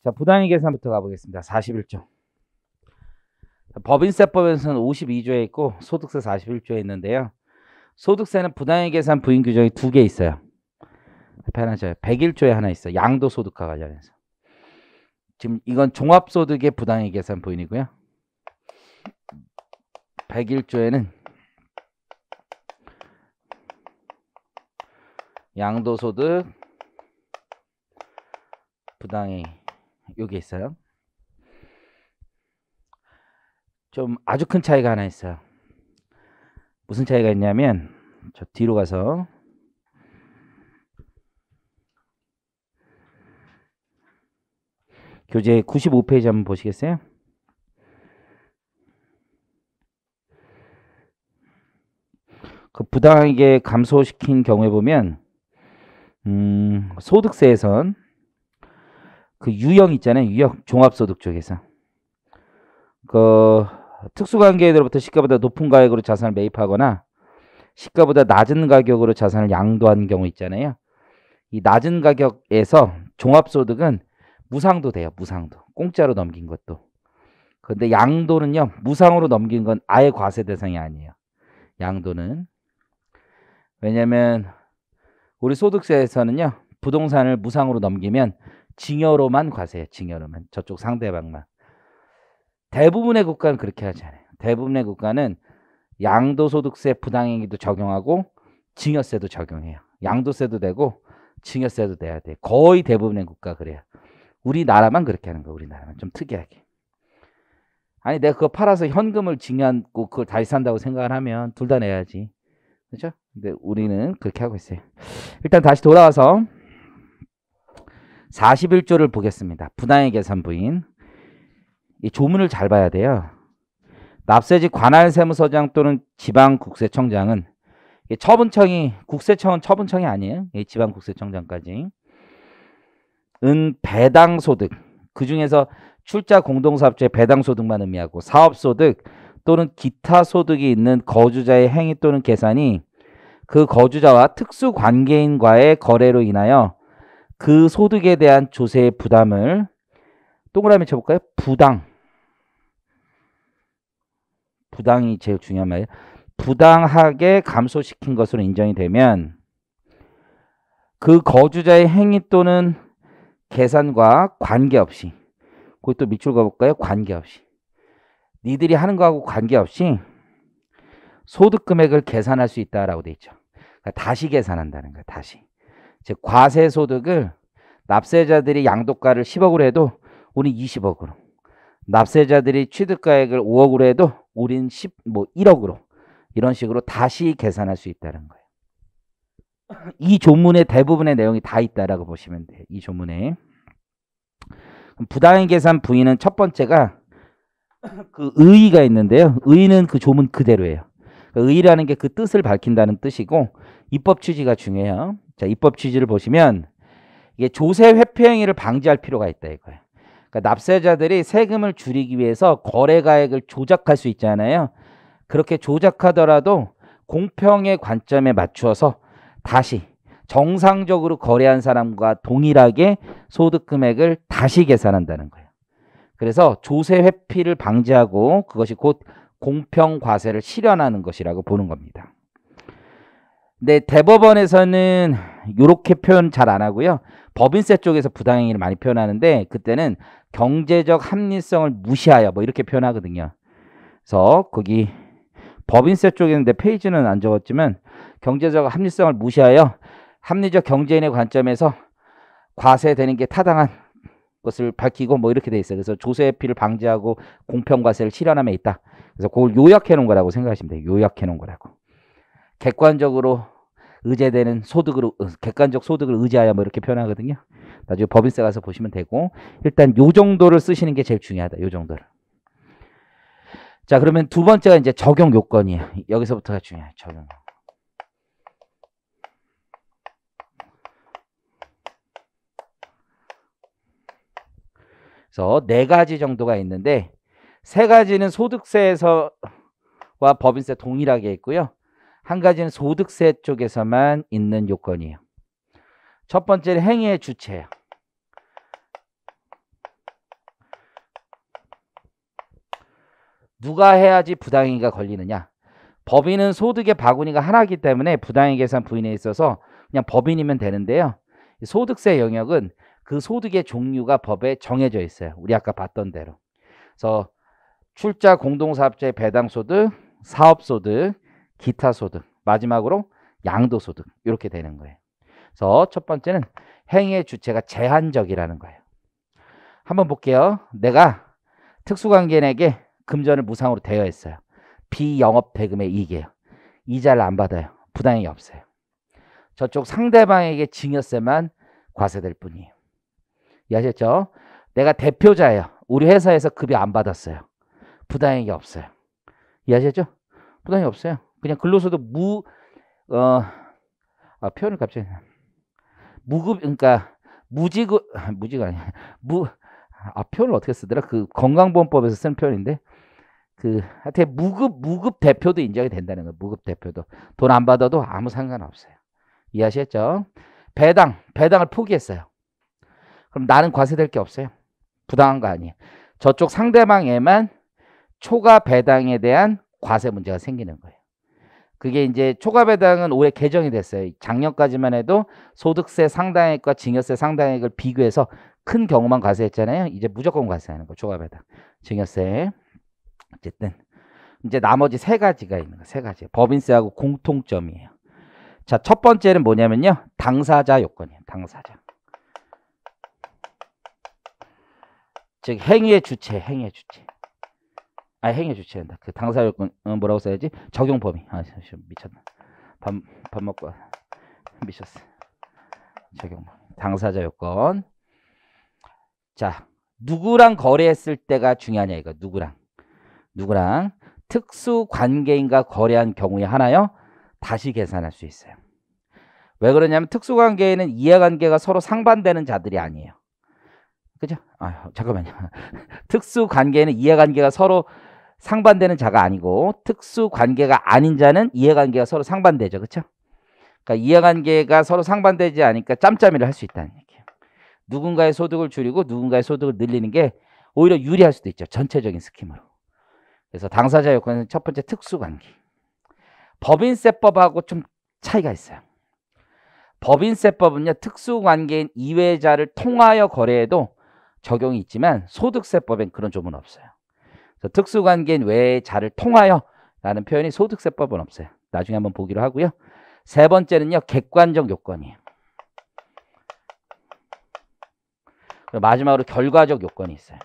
자, 부당이 계산부터 가보겠습니다. 41조. 법인세법에서는 52조에 있고 소득세 41조에 있는데요. 소득세는 부당이 계산 부인 규정이 2개 있어요. 하나 101조에 하나 있어요. 양도소득과 관련해서. 지금 이건 종합소득의 부당이 계산 부인이고요. 101조에는 양도소득 부당이 요게 있어요. 좀 아주 큰 차이가 하나 있어요. 무슨 차이가 있냐면 저 뒤로 가서 교재 95페이지 한번 보시겠어요? 그 부당하게 감소시킨 경우에 보면 소득세에선 그 유형 있잖아요. 유형 종합소득 쪽에서 그 특수관계인으로부터 시가보다 높은 가격으로 자산을 매입하거나 시가보다 낮은 가격으로 자산을 양도한 경우 있잖아요. 이 낮은 가격에서 종합소득은 무상도 돼요. 무상도. 공짜로 넘긴 것도. 근데 양도는요. 무상으로 넘긴 건 아예 과세 대상이 아니에요. 양도는. 왜냐면 우리 소득세에서는요. 부동산을 무상으로 넘기면 징여로만 과세해요. 징여로만. 저쪽 상대방만. 대부분의 국가는 그렇게 하지 않아요. 대부분의 국가는 양도소득세 부당행위도 적용하고 징여세도 적용해요. 양도세도 되고 징여세도 내야 돼. 거의 대부분의 국가 그래요. 우리나라만 그렇게 하는 거야. 우리나라만 좀 특이하게. 아니 내가 그거 팔아서 현금을 징여하고 그걸 다시 산다고 생각을 하면 둘 다 내야지. 그렇죠? 근데 우리는 그렇게 하고 있어요. 일단 다시 돌아와서 41조를 보겠습니다. 부당의 계산 부인. 이 조문을 잘 봐야 돼요. 납세지 관할세무서장 또는 지방국세청장은 처분청이 국세청은 처분청이 아니에요. 지방국세청장까지. 은 배당소득 그 중에서 출자 공동사업주의 배당소득만 의미하고 사업소득 또는 기타 소득이 있는 거주자의 행위 또는 계산이 그 거주자와 특수관계인과의 거래로 인하여 그 소득에 대한 조세의 부담을 동그라미 쳐볼까요? 부당이 제일 중요한 말이에요. 부당하게 감소시킨 것으로 인정이 되면 그 거주자의 행위 또는 계산과 관계없이 그것도 밑줄 가볼까요? 관계없이 니들이 하는 거하고 관계없이 소득 금액을 계산할 수 있다라고 돼 있죠. 그러니까 다시 계산한다는 거야. 다시. 즉 과세 소득을 납세자들이 양도가를 10억으로 해도 우린 20억으로 납세자들이 취득가액을 5억으로 해도 우린 1억으로 이런 식으로 다시 계산할 수 있다는 거예요. 이 조문의 대부분의 내용이 다 있다라고 보시면 돼요. 이 조문에. 부당행 계산 부인은 첫 번째가 그 의의가 있는데요. 의의는 그 조문 그대로예요. 의의라는 게 그 뜻을 밝힌다는 뜻이고 입법 취지가 중요해요. 자, 입법 취지를 보시면 이게 조세 회피 행위를 방지할 필요가 있다 이거예요. 그러니까 납세자들이 세금을 줄이기 위해서 거래가액을 조작할 수 있잖아요. 그렇게 조작하더라도 공평의 관점에 맞추어서 다시 정상적으로 거래한 사람과 동일하게 소득 금액을 다시 계산한다는 거예요. 그래서 조세 회피를 방지하고 그것이 곧 공평 과세를 실현하는 것이라고 보는 겁니다. 근데 대법원에서는 이렇게 표현 잘 안 하고요. 법인세 쪽에서 부당행위를 많이 표현하는데 그때는 경제적 합리성을 무시하여 뭐 이렇게 표현하거든요. 그래서 거기 법인세 쪽에 있는데 페이지는 안 적었지만 경제적 합리성을 무시하여 합리적 경제인의 관점에서 과세되는 게 타당한 것을 밝히고 뭐 이렇게 돼 있어요. 그래서 조세 회피를 방지하고 공평 과세를 실현함에 있다. 그래서 그걸 요약해 놓은 거라고 생각하시면 돼요. 요약해 놓은 거라고. 객관적으로 의제되는 소득으로 객관적 소득을 의지하여 뭐 이렇게 표현하거든요. 나중에 법인세 가서 보시면 되고 일단 요 정도를 쓰시는 게 제일 중요하다. 요 정도를. 자, 그러면 두 번째가 이제 적용 요건이에요. 여기서부터가 중요해요. 적용. 그래서 네 가지 정도가 있는데 세 가지는 소득세에서와 법인세 동일하게 있고요. 한 가지는 소득세 쪽에서만 있는 요건이에요. 첫 번째는 행위의 주체예요. 누가 해야지 부당행위가 걸리느냐? 법인은 소득의 바구니가 하나이기 때문에 부당행위 계산 부인에 있어서 그냥 법인이면 되는데요. 소득세 영역은 그 소득의 종류가 법에 정해져 있어요. 우리 아까 봤던 대로. 그래서 출자 공동사업자의 배당소득, 사업소득, 기타소득, 마지막으로 양도소득 이렇게 되는 거예요. 그래서 첫 번째는 행위의 주체가 제한적이라는 거예요. 한번 볼게요. 내가 특수관계인에게 금전을 무상으로 대여했어요. 비영업 대금의 이익이에요. 이자를 안 받아요. 부당행위 없어요. 저쪽 상대방에게 증여세만 과세될 뿐이에요. 이해하셨죠? 내가 대표자예요. 우리 회사에서 급여 안 받았어요. 부당행위 없어요. 이해하셨죠? 부당행위 없어요. 그냥 근로소득 표현을 갑자기 무급 그러니까 무지급 아니야. 표현을 어떻게 쓰더라? 그 건강보험법에서 쓴 표현인데 하여튼 무급 대표도 인정이 된다는 거예요. 무급 대표도 돈 안 받아도 아무 상관없어요. 이해하셨죠? 배당을 포기했어요. 그럼 나는 과세될 게 없어요. 부당한 거 아니에요. 저쪽 상대방에만 초과 배당에 대한 과세 문제가 생기는 거예요. 그게 이제 초과 배당은 올해 개정이 됐어요. 작년까지만 해도 소득세 상당액과 증여세 상당액을 비교해서 큰 경우만 과세했잖아요. 이제 무조건 과세하는 거 초과 배당, 증여세. 어쨌든 이제 나머지 세 가지가 있는 거, 세 가지. 법인세하고 공통점이에요. 자, 첫 번째는 뭐냐면요. 당사자 요건이에요. 당사자. 즉 행위의 주체. 행위의 주체한다. 그 당사자 요건 뭐라고 써야지? 적용 범위. 미쳤나? 밥 먹고 미쳤어. 적용 범위. 당사자 요건. 자, 누구랑 거래했을 때가 중요하냐 이거. 누구랑 특수 관계인과 거래한 경우에 하나요? 다시 계산할 수 있어요. 왜 그러냐면 특수 관계에는 이해관계가 서로 상반되는 자들이 아니에요. 그죠? 잠깐만요. 특수 관계에는 이해관계가 서로 상반되는 자가 아니고 특수 관계가 아닌 자는 이해관계가 서로 상반되죠. 그렇죠? 그러니까 이해관계가 서로 상반되지 않으니까 짬짬이를 할 수 있다는 얘기예요. 누군가의 소득을 줄이고 누군가의 소득을 늘리는 게 오히려 유리할 수도 있죠. 전체적인 스킴으로. 그래서 당사자 요건은 첫 번째 특수관계. 법인세법하고 좀 차이가 있어요. 법인세법은요. 특수관계인 이외자를 통하여 거래해도 적용이 있지만 소득세법엔 그런 조문은 없어요. 그래서 특수관계인 외의 자를 통하여 라는 표현이 소득세법은 없어요. 나중에 한번 보기로 하고요. 세 번째는요. 객관적 요건이에요. 그리고 마지막으로 결과적 요건이 있어요.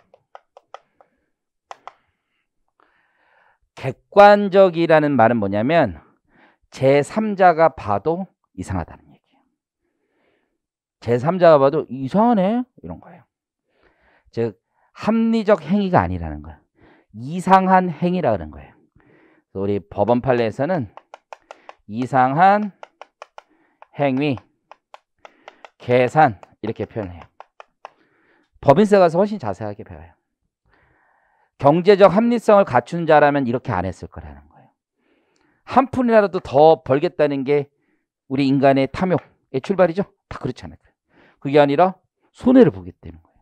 객관적이라는 말은 뭐냐면 제3자가 봐도 이상하다는 얘기예요. 제3자가 봐도 이상하네 이런 거예요. 즉 합리적 행위가 아니라는 거예요. 이상한 행위라 그런 거예요. 그래서 우리 법원 판례에서는 이상한 행위 계산 이렇게 표현해요. 법인세 가서 훨씬 자세하게 배워요. 경제적 합리성을 갖춘 자라면 이렇게 안 했을 거라는 거예요. 한 푼이라도 더 벌겠다는 게 우리 인간의 탐욕의 출발이죠. 다 그렇지 않아요. 그게 아니라 손해를 보기 때문에 거예요.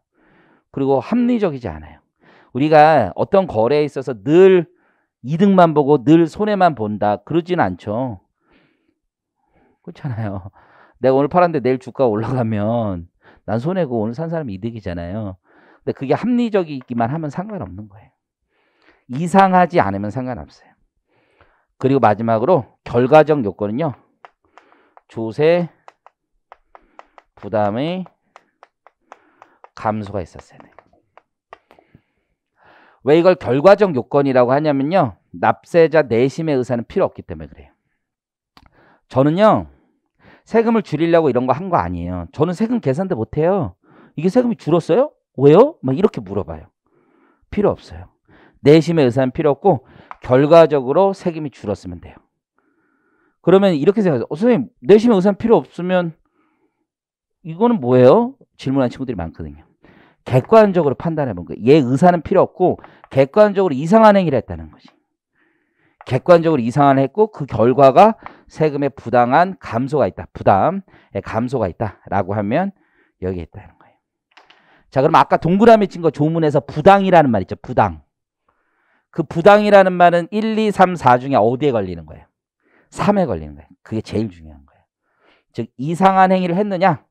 그리고 합리적이지 않아요. 우리가 어떤 거래에 있어서 늘 이득만 보고 늘 손해만 본다. 그러지는 않죠. 그렇잖아요. 내가 오늘 팔았는데 내일 주가가 올라가면 난 손해고 오늘 산 사람이 이득이잖아요. 근데 그게 합리적이기만 하면 상관없는 거예요. 이상하지 않으면 상관없어요. 그리고 마지막으로 결과적 요건은요. 조세 부담의 감소가 있었어야 돼요. 왜 이걸 결과적 요건이라고 하냐면요. 납세자 내심의 의사는 필요 없기 때문에 그래요. 저는요. 세금을 줄이려고 이런 거 한 거 아니에요. 저는 세금 계산도 못해요. 이게 세금이 줄었어요? 왜요? 막 이렇게 물어봐요. 필요 없어요. 내심의 의사는 필요 없고 결과적으로 세금이 줄었으면 돼요. 그러면 이렇게 생각해요. 선생님 내심의 의사는 필요 없으면 이거는 뭐예요? 질문하는 친구들이 많거든요. 객관적으로 판단해 본 거예요. 얘 의사는 필요 없고 객관적으로 이상한 행위를 했다는 거지. 객관적으로 이상한 했고 그 결과가 세금의 부당한 감소가 있다. 부담의 감소가 있다라고 하면 여기에 있다는 거예요. 자, 그럼 아까 동그라미 친 거 조문에서 부당이라는 말 있죠. 부당. 그 부당이라는 말은 1, 2, 3, 4 중에 어디에 걸리는 거예요? 3에 걸리는 거예요. 그게 제일 중요한 거예요. 즉 이상한 행위를 했느냐?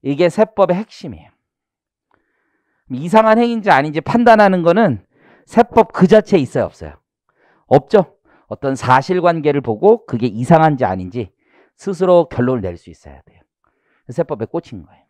이게 세법의 핵심이에요. 이상한 행위인지 아닌지 판단하는 거는 세법 그 자체에 있어요, 없어요? 없죠. 어떤 사실관계를 보고 그게 이상한지 아닌지 스스로 결론을 낼 수 있어야 돼요. 세법에 꽂힌 거예요.